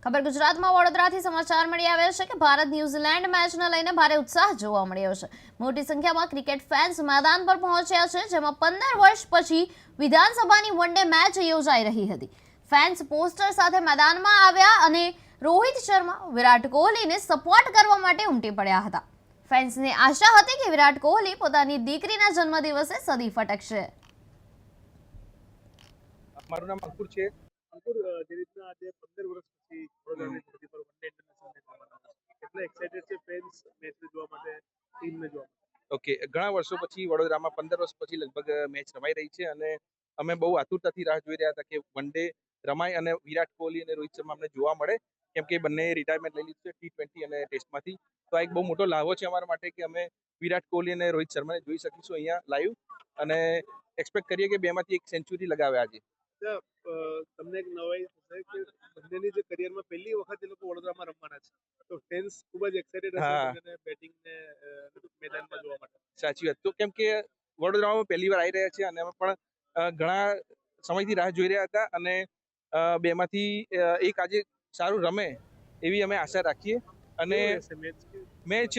ખબર ગુજરાતમાં વડોદરાથી સમાચાર મળી આવ્યા છે કે ભારત ન્યુઝીલેન્ડ મેચને લઈને ભારે ઉત્સાહ જોવા મળ્યો છે। મોટી સંખ્યામાં ક્રિકેટ ફેન્સ મેદાન પર પહોંચ્યા છે, જેમાં 15 વર્ષ પછી વિધાનસભાની વનડે મેચ યોજાઈ રહી હતી। ફેન્સ પોસ્ટર સાથે મેદાનમાં આવ્યા અને રોહિત શર્મા, વિરાટ કોહલીને સપોર્ટ કરવા માટે ઉમટી પડ્યા હતા। ફેન્સને આશા હતી કે વિરાટ કોહલી પોતાની દીકરીના જન્મદિવસે સદી ફટકશે। મારું નામ અંકુર છે। અંકુર, જે રીતના આજે 15 વર્ષ પછી વડોદરાની ધરતી પર વન ડે ઇન્ટરનેશનલ મેચ રમાવાના છે, કેટલા એક્સાઇટેડ છે ફેન્સ મેચને જોવા માટે, ટીમને જોવા માટે? ઓકે, ઘણા વર્ષો પછી વડોદરામાં 15 વર્ષ પછી લગભગ મેચ રમાઈ રહી છે અને અમે બહુ આતુરતાથી રાહ જોઈ રહ્યા હતા કે વન ડે રમાય અને વિરાટ કોહલી અને રોહિત શર્મા અમને જોવા મળે, કેમ કે બંને રિટાયરમેન્ટ લઈ લીધું છે T20 અને ટેસ્ટમાંથી। તો આ એક બહુ મોટો લાભો છે અમારા માટે કે અમે વિરાટ કોહલી અને રોહિત શર્માને જોઈ શકીશું અહીંયા લાઈવ અને એક્સપેક્ટ કરીએ કે બેમાંથી એક સેન્ચુરી લગાવે આજે। તમને એક નવાઈ થશે કે બંનેની જે કરિયરમાં પહેલી વખત એ લોકો વડોદરામાં રમવાના છે, તો ફેન્સ ખૂબ જ એક્સાઇટેડ હશે હા, બંનેને બેટિંગને મેદાનમાં જોવા માટે। સાચી વાત। તો કેમ કે વડોદરામાં પહેલી વાર આવી રહ્યા છે અને અમે પણ ઘણા સમયથી રાહ જોઈ રહ્યા હતા અને બેમાંથી એક આજે સારું રમે એવી અમે આશા રાખીએ અને કેવું રહેશે મેચ? મેચ